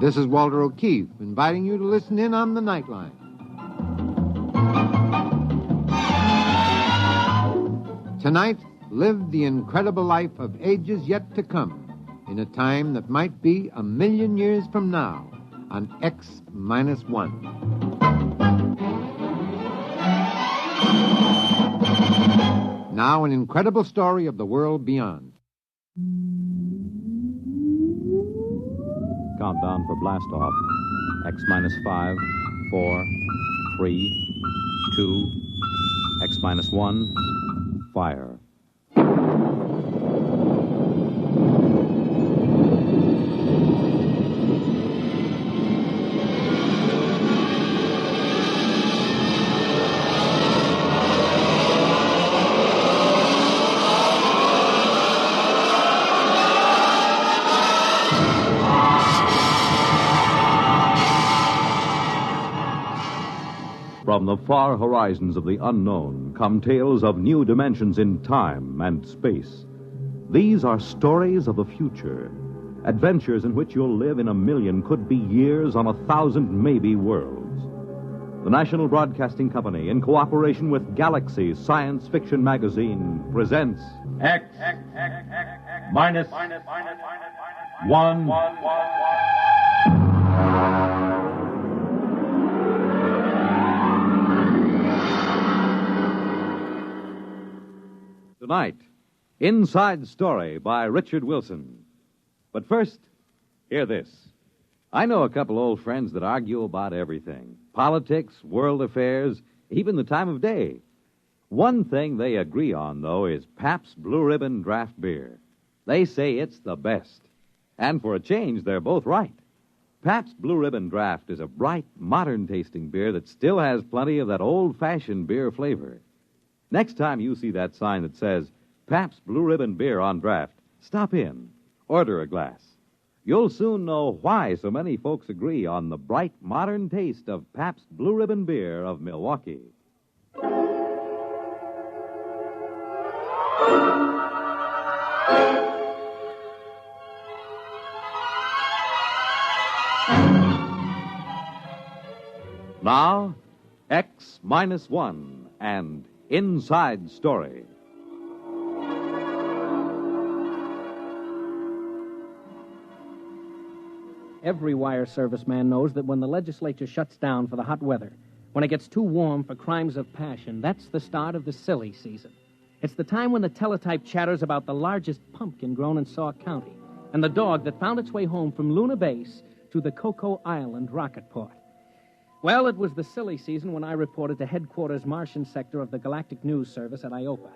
This is Walter O'Keefe, inviting you to listen in on the Nightline. Tonight, live the incredible life of ages yet to come, in a time that might be 1,000,000 years from now, on X-1. Now, an incredible story of the world beyond. Countdown for blast off. X-5, 4, 3, 2, X-1, fire. From the far horizons of the unknown come tales of new dimensions in time and space. These are stories of the future, adventures in which you'll live in 1,000,000, could be years, on 1,000 maybe worlds. The National Broadcasting Company, in cooperation with Galaxy Science Fiction Magazine, presents X minus 1. Tonight, Inside Story by Richard Wilson. But first, hear this. I know a couple old friends that argue about everything. Politics, world affairs, even the time of day. One thing they agree on, though, is Pabst Blue Ribbon draft beer. They say it's the best. And for a change, they're both right. Pabst Blue Ribbon Draft is a bright, modern-tasting beer that still has plenty of that old-fashioned beer flavor. Next time you see that sign that says, Pabst Blue Ribbon Beer on draft, stop in, order a glass. You'll soon know why so many folks agree on the bright, modern taste of Pabst Blue Ribbon Beer of Milwaukee. Now, X-1 and Inside Story. Every wire serviceman knows that when the legislature shuts down for the hot weather, when it gets too warm for crimes of passion, that's the start of the silly season. It's the time when the teletype chatters about the largest pumpkin grown in Sauk County and the dog that found its way home from Luna Base to the Cocoa Island rocket port. Well, it was the silly season when I reported to headquarters Martian sector of the Galactic News Service at IOPA.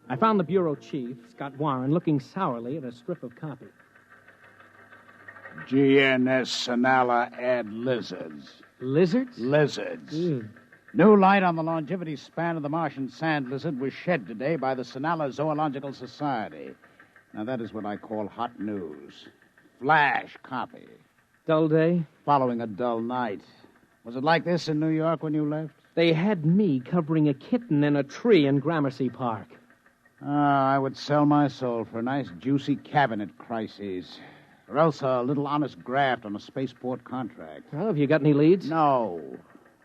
I found the bureau chief, Scott Warren, looking sourly at a strip of copy. GNS Sonala add lizards. Lizards? Lizards. Ew. New light on the longevity span of the Martian sand lizard was shed today by the Sonala Zoological Society. Now, that is what I call hot news. Flash copy. Dull day? Following a dull night. Was it like this in New York when you left? They had me covering a kitten in a tree in Gramercy Park. I would sell my soul for a nice, juicy cabinet crisis. Or else a little honest graft on a spaceport contract. Well, have you got any leads? No.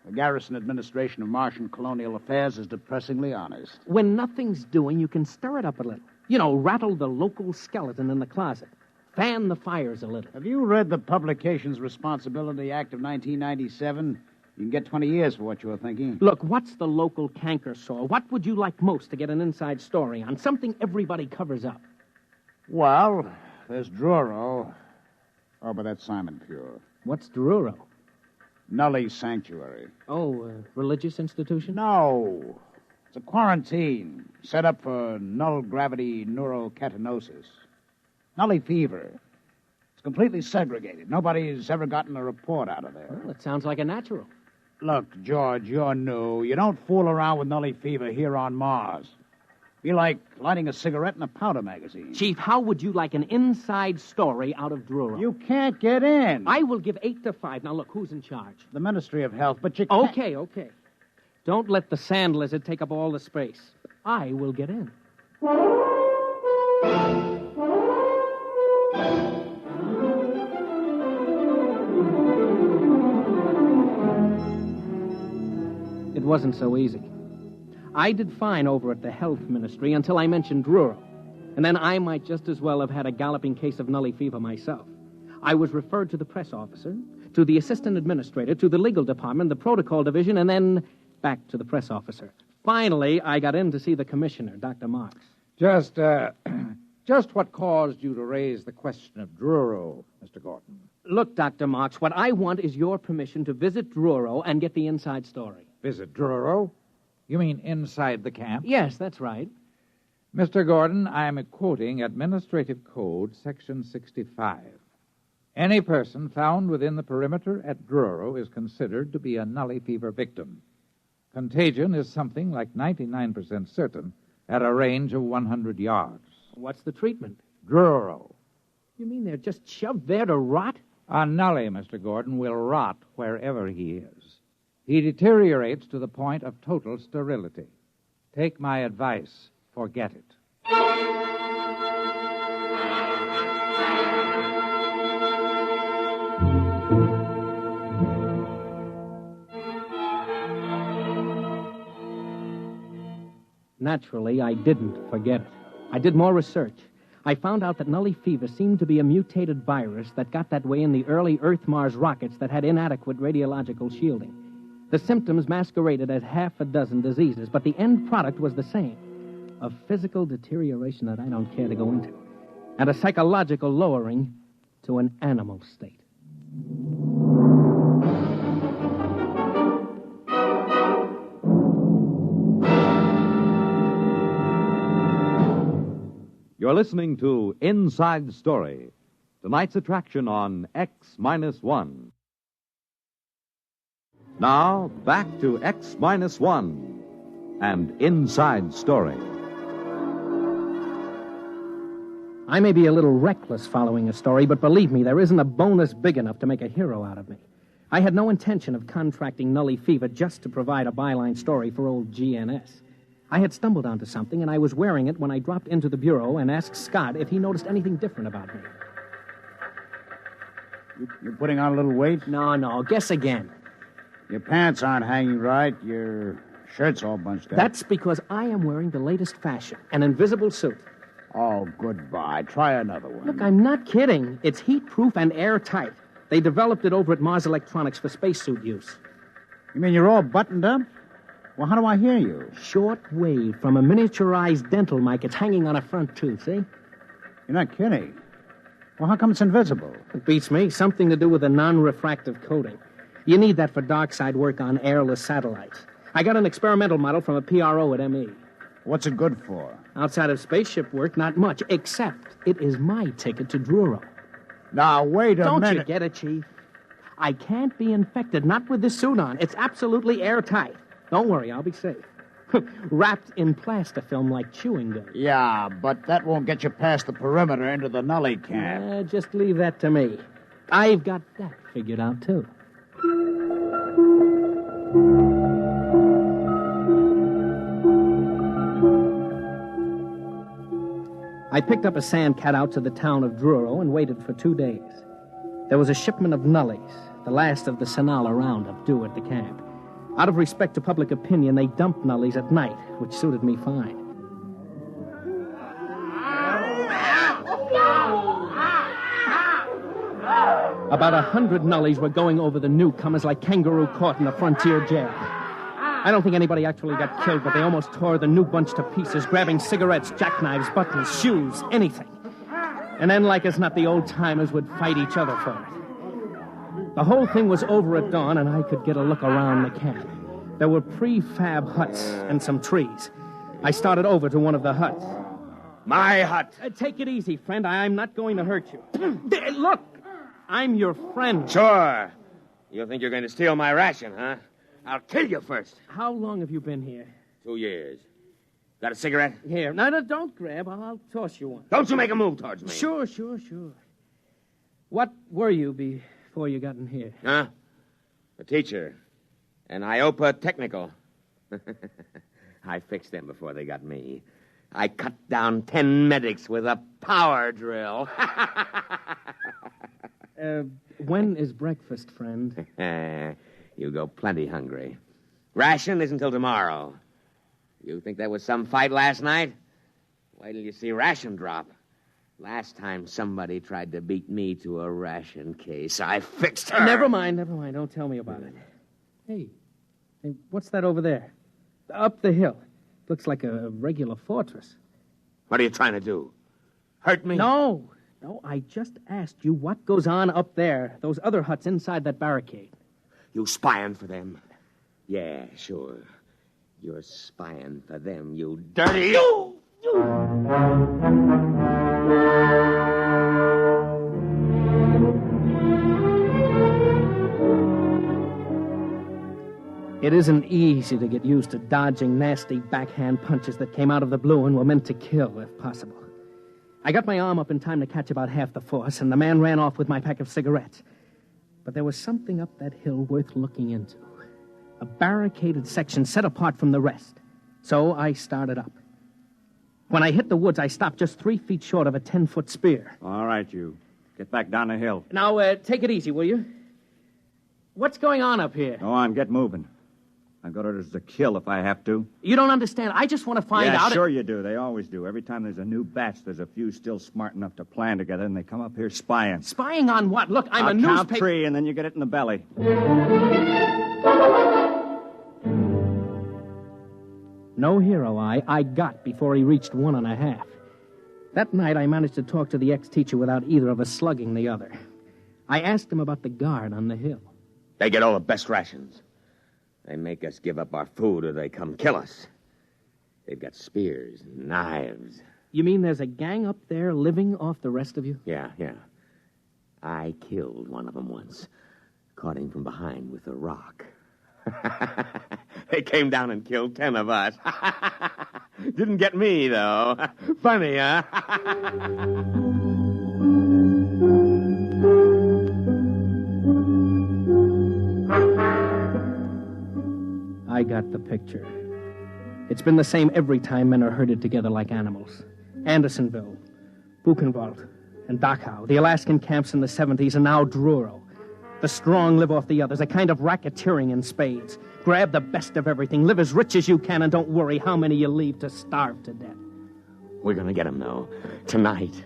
The Garrison Administration of Martian Colonial Affairs is depressingly honest. When nothing's doing, you can stir it up a little. You know, rattle the local skeleton in the closet. Fan the fires a little. Have you read the Publications Responsibility Act of 1997? You can get 20 years for what you were thinking. Look, what's the local canker sore? What would you like most to get an inside story on? Something everybody covers up. Well, there's Druro. Oh, but that's Simon Pure. What's Druro? Nully Sanctuary. Oh, religious institution? No. It's a quarantine set up for null-gravity neurocatinosis. Nully fever. It's completely segregated. Nobody's ever gotten a report out of there. Well, it sounds like a natural. Look, George, you're new. You don't fool around with Nully fever here on Mars. Be like lighting a cigarette in a powder magazine. Chief, how would you like an inside story out of Druro? You can't get in. I will give 8 to 5. Now, look, who's in charge? The Ministry of Health, but you can't... Okay. Don't let the sand lizard take up all the space. I will get in. wasn't so easy. I did fine over at the health ministry until I mentioned Druro. And then I might just as well have had a galloping case of nully fever myself. I was referred to the press officer, to the assistant administrator, to the legal department, the protocol division, and then back to the press officer. Finally, I got in to see the commissioner, Dr. Marks. Just what caused you to raise the question of Druro, Mr. Gordon? Look, Dr. Marks, what I want is your permission to visit Druro and get the inside story. Visit Druro? You mean inside the camp? Yes, that's right. Mr. Gordon, I am quoting Administrative Code, Section 65. Any person found within the perimeter at Druro is considered to be a nully fever victim. Contagion is something like 99% certain at a range of 100 yards. What's the treatment? Druro. You mean they're just shoved there to rot? A nully, Mr. Gordon, will rot wherever he is. He deteriorates to the point of total sterility. Take my advice. Forget it. Naturally, I didn't forget it. I did more research. I found out that nully fever seemed to be a mutated virus that got that way in the early Earth-Mars rockets that had inadequate radiological shielding. The symptoms masqueraded as half a dozen diseases, but the end product was the same. A physical deterioration that I don't care to go into, and a psychological lowering to an animal state. You're listening to Inside Story, tonight's attraction on X-1. Now, back to X-1 and Inside Story. I may be a little reckless following a story, but believe me, there isn't a bonus big enough to make a hero out of me. I had no intention of contracting nully fever just to provide a byline story for old GNS. I had stumbled onto something, and I was wearing it when I dropped into the bureau and asked Scott if he noticed anything different about me. You're putting on a little weight? No, guess again. Your pants aren't hanging right. Your shirt's all bunched up. That's because I am wearing the latest fashion, an invisible suit. Oh, goodbye. Try another one. Look, I'm not kidding. It's heat-proof and airtight. They developed it over at Mars Electronics for spacesuit use. You mean you're all buttoned up? Well, how do I hear you? Short wave from a miniaturized dental mic. It's hanging on a front tooth, see? You're not kidding. Well, how come it's invisible? It beats me. Something to do with a non-refractive coating. You need that for dark side work on airless satellites. I got an experimental model from a PRO at ME. What's it good for? Outside of spaceship work, not much, except it is my ticket to Druro. Now, wait a minute. Don't you get it, Chief? I can't be infected, not with this suit on. It's absolutely airtight. Don't worry, I'll be safe. Wrapped in plastifilm like chewing gum. Yeah, but that won't get you past the perimeter into the nully camp. Just leave that to me. I've got that figured out, too. I picked up a sandcat out to the town of Druro and waited for 2 days. There was a shipment of nullies, the last of the Sonala roundup, due at the camp. Out of respect to public opinion, they dumped nullies at night, which suited me fine. About 100 nullies were going over the newcomers like kangaroo caught in a frontier jail. I don't think anybody actually got killed, but they almost tore the new bunch to pieces, grabbing cigarettes, jackknives, buttons, shoes, anything. And then, like as not, the old-timers would fight each other for it. The whole thing was over at dawn, and I could get a look around the camp. There were prefab huts and some trees. I started over to one of the huts. My hut. Take it easy, friend. I'm not going to hurt you. Look, I'm your friend. Sure. You think you're going to steal my ration, huh? I'll kill you first. How long have you been here? 2 years. Got a cigarette? Here. No, don't grab. I'll toss you one. Don't you make a move towards me. Sure. What were you before you got in here? Huh? A teacher. An IOPA technical. I fixed them before they got me. I cut down 10 medics with a power drill. When is breakfast, friend? You go plenty hungry. Ration isn't until tomorrow. You think that was some fight last night? Wait till you see ration drop. Last time somebody tried to beat me to a ration case, I fixed her. Never mind. Don't tell me about it. Hey, what's that over there? Up the hill. Looks like a regular fortress. What are you trying to do? Hurt me? No, I just asked you what goes on up there, those other huts inside that barricade. You spying for them? Yeah, sure. You're spying for them, you dirty... It isn't easy to get used to dodging nasty backhand punches that came out of the blue and were meant to kill, if possible. I got my arm up in time to catch about half the force, and the man ran off with my pack of cigarettes. But there was something up that hill worth looking into. A barricaded section set apart from the rest. So I started up. When I hit the woods, I stopped just 3 feet short of a 10-foot spear. All right, you. Get back down the hill. Now, take it easy, will you? What's going on up here? Go on, get moving. I've got orders to kill if I have to. You don't understand. I just want to find out... Yeah, sure you do. They always do. Every time there's a new batch, there's a few still smart enough to plan together, and they come up here spying. Spying on what? Look, I'm I'll a newspaper... count 3, and then you get it in the belly. No hero I got before he reached 1.5. That night, I managed to talk to the ex-teacher without either of us slugging the other. I asked him about the guard on the hill. They get all the best rations. They make us give up our food or they come kill us. They've got spears and knives. You mean there's a gang up there living off the rest of you? Yeah. I killed one of them once. Caught him from behind with a rock. They came down and killed 10 of us. Didn't get me, though. Funny, huh? I got the picture. It's been the same every time men are herded together like animals. Andersonville, Buchenwald, and Dachau, the Alaskan camps in the 70s, and now Druro. The strong live off the others, a kind of racketeering in spades. Grab the best of everything, live as rich as you can, and don't worry how many you leave to starve to death. We're gonna get them, though. Tonight.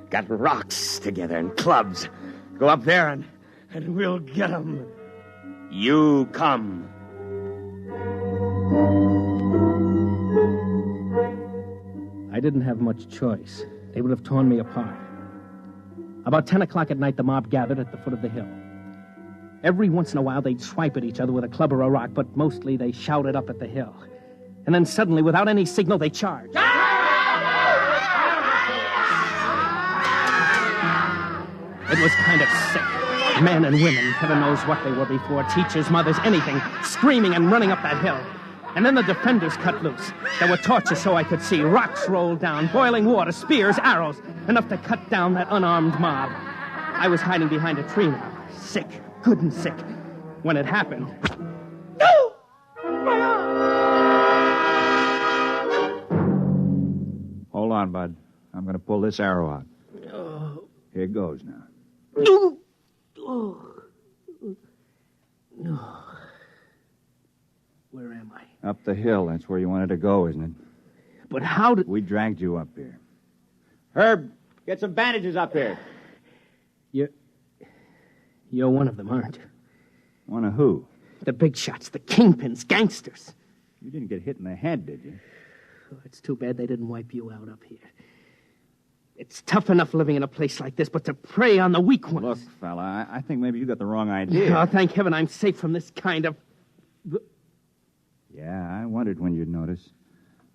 Got rocks together and clubs. Go up there and we'll get them. You come. I didn't have much choice. They would have torn me apart. About 10 o'clock at night, the mob gathered at the foot of the hill. Every once in a while, they'd swipe at each other with a club or a rock, but mostly they shouted up at the hill. And then suddenly, without any signal, they charged. It was kind of sick. Men and women, heaven knows what they were before, teachers, mothers, anything, screaming and running up that hill. And then the defenders cut loose. There were torches so I could see, rocks rolled down, boiling water, spears, arrows, enough to cut down that unarmed mob. I was hiding behind a tree now, sick, good and sick. When it happened... No! My arm! Hold on, bud. I'm going to pull this arrow out. Here goes now. Where am I? Up the hill. That's where you wanted to go, isn't it? But how did... We dragged you up here. Herb, get some bandages up here. You're one of them, aren't you? One of who? The big shots, the kingpins, gangsters. You didn't get hit in the head, did you? Oh, it's too bad they didn't wipe you out up here. It's tough enough living in a place like this, but to prey on the weak ones... Look, fella, I think maybe you got the wrong idea. Oh, thank heaven I'm safe from this kind of... Yeah, I wondered when you'd notice.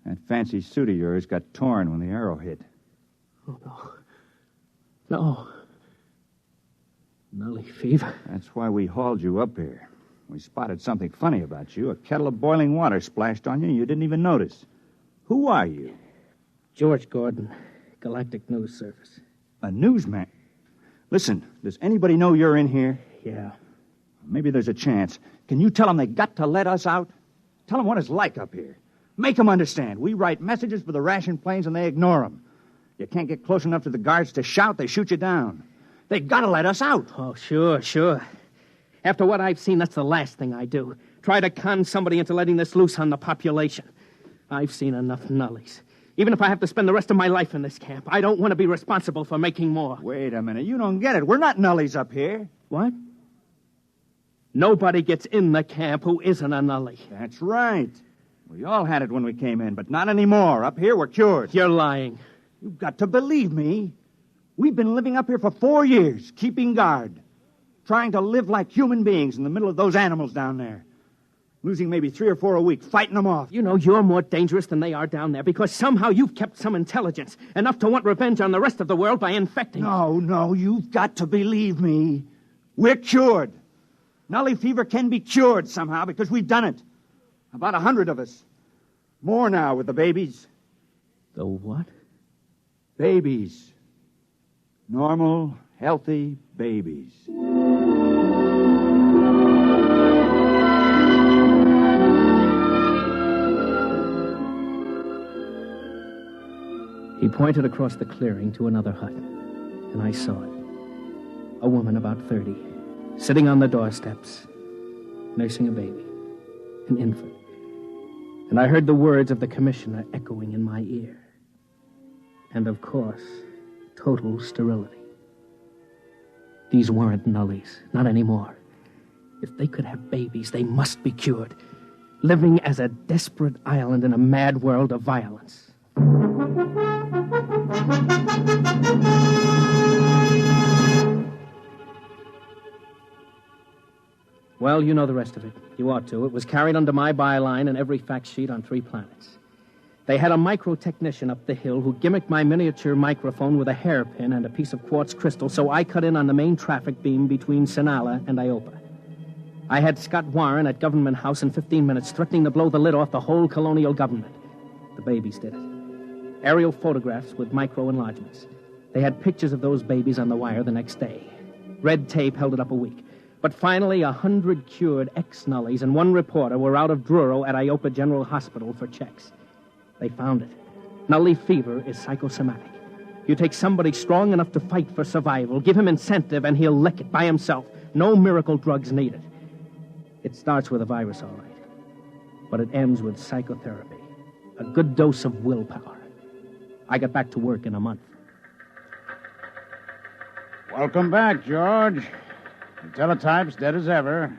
That fancy suit of yours got torn when the arrow hit. Oh, no. Nully fever. That's why we hauled you up here. We spotted something funny about you. A kettle of boiling water splashed on you, and you didn't even notice. Who are you? George Gordon, Galactic News Service. A newsman? Listen, does anybody know you're in here? Yeah. Maybe there's a chance. Can you tell them they got to let us out? Tell them what it's like up here. Make them understand. We write messages for the ration planes, and they ignore them. You can't get close enough to the guards to shout, they shoot you down. They got to let us out. Oh, sure. After what I've seen, that's the last thing I do. Try to con somebody into letting this loose on the population. I've seen enough nullies. Even if I have to spend the rest of my life in this camp, I don't want to be responsible for making more. Wait a minute. You don't get it. We're not nullies up here. What? Nobody gets in the camp who isn't a nully. That's right. We all had it when we came in, but not anymore. Up here, we're cured. You're lying. You've got to believe me. We've been living up here for 4 years, keeping guard, trying to live like human beings in the middle of those animals down there. Losing maybe 3 or 4 a week, fighting them off. You know you're more dangerous than they are down there because somehow you've kept some intelligence, enough to want revenge on the rest of the world by infecting us. No, you've got to believe me. We're cured. Nully fever can be cured somehow because we've done it. About 100 of us. More now with the babies. The what? Babies. Normal, healthy babies. He pointed across the clearing to another hut, and I saw it. A woman about 30, sitting on the doorsteps, nursing a baby, an infant. And I heard the words of the commissioner echoing in my ear. And, of course, total sterility. These weren't nullies, not anymore. If they could have babies, they must be cured, living as a desperate island in a mad world of violence. Well, you know the rest of it. You ought to. It was carried under my byline in every fact sheet on 3 planets. They had a micro-technician up the hill who gimmicked my miniature microphone with a hairpin and a piece of quartz crystal, so I cut in on the main traffic beam between Sinala and Iopa. I had Scott Warren at Government House in 15 minutes, threatening to blow the lid off the whole colonial government. The babies did it. Aerial photographs with micro-enlargements. They had pictures of those babies on the wire the next day. Red tape held it up a week. But finally, 100 cured ex-nullies and 1 reporter were out of Druro at Iopa General Hospital for checks. They found it. Nully fever is psychosomatic. You take somebody strong enough to fight for survival, give him incentive, and he'll lick it by himself. No miracle drugs needed. It starts with a virus, all right. But it ends with psychotherapy. A good dose of willpower. I got back to work in a month. Welcome back, George. The teletype's dead as ever.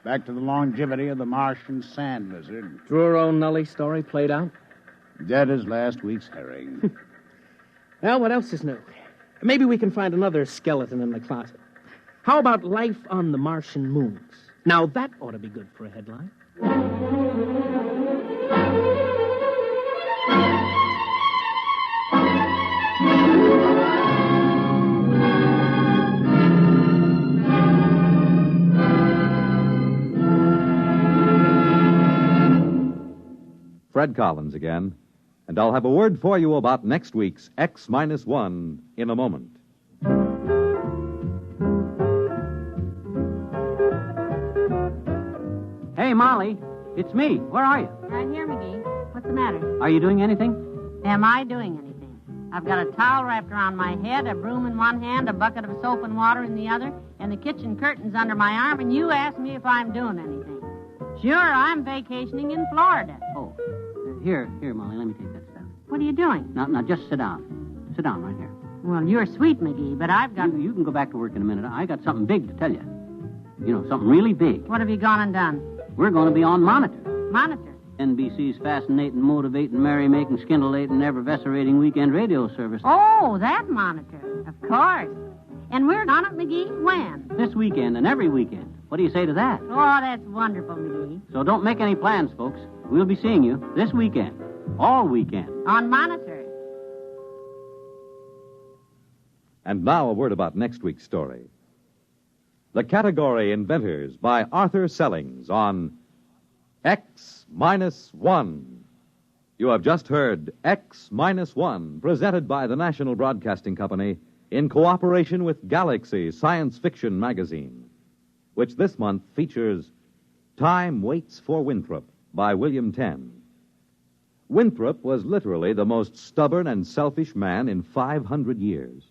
Back to the longevity of the Martian sand lizard. Druro Nully story played out? Dead as last week's herring. Well, what else is new? Maybe we can find another skeleton in the closet. How about life on the Martian moons? Now, that ought to be good for a headline. Fred Collins again, and I'll have a word for you about next week's X-1 in a moment. Hey, Molly, it's me. Where are you? Right here, McGee. What's the matter? Are you doing anything? Am I doing anything? I've got a towel wrapped around my head, a broom in one hand, a bucket of soap and water in the other, and the kitchen curtains under my arm, and you ask me if I'm doing anything. Sure, I'm vacationing in Florida. Oh, here, Molly, let me take that stuff. What are you doing? Now, just sit down. Sit down right here. Well, you're sweet, McGee, but I've got... You can go back to work in a minute. I got something big to tell you. You know, something really big. What have you gone and done? We're going to be on Monitor. Monitor? NBC's fascinating, motivating, merry-making, scintillating, ever-vescerating weekend radio service. Oh, that Monitor. Of course. And we're on it, McGee? When? This weekend and every weekend. What do you say to that? Oh, that's wonderful, McGee. So don't make any plans, folks. We'll be seeing you this weekend. All weekend. On Monitor. And now a word about next week's story. The category Inventors by Arthur Sellings on X-1. You have just heard X-1, presented by the National Broadcasting Company in cooperation with Galaxy Science Fiction Magazine, which this month features Time Waits for Winthrop by William Tenn. Winthrop was literally the most stubborn and selfish man in 500 years.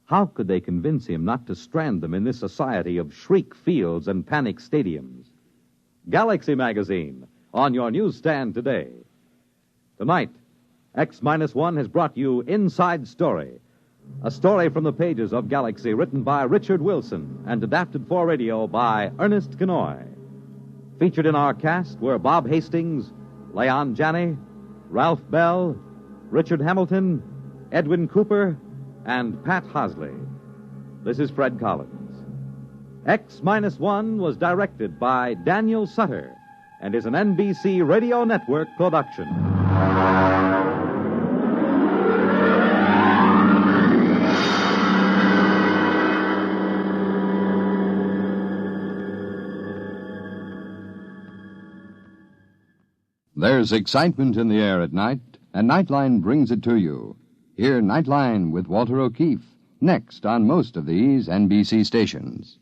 How could they convince him not to strand them in this society of shriek fields and panic stadiums? Galaxy magazine, on your newsstand today. Tonight, X-1 has brought you Inside Story, a story from the pages of Galaxy written by Richard Wilson and adapted for radio by Ernest Kenoy. Featured in our cast were Bob Hastings, Leon Janney, Ralph Bell, Richard Hamilton, Edwin Cooper, and Pat Hosley. This is Fred Collins. X-1 was directed by Daniel Sutter and is an NBC Radio Network production. There's excitement in the air at night, and Nightline brings it to you. Hear Nightline with Walter O'Keefe, next on most of these NBC stations.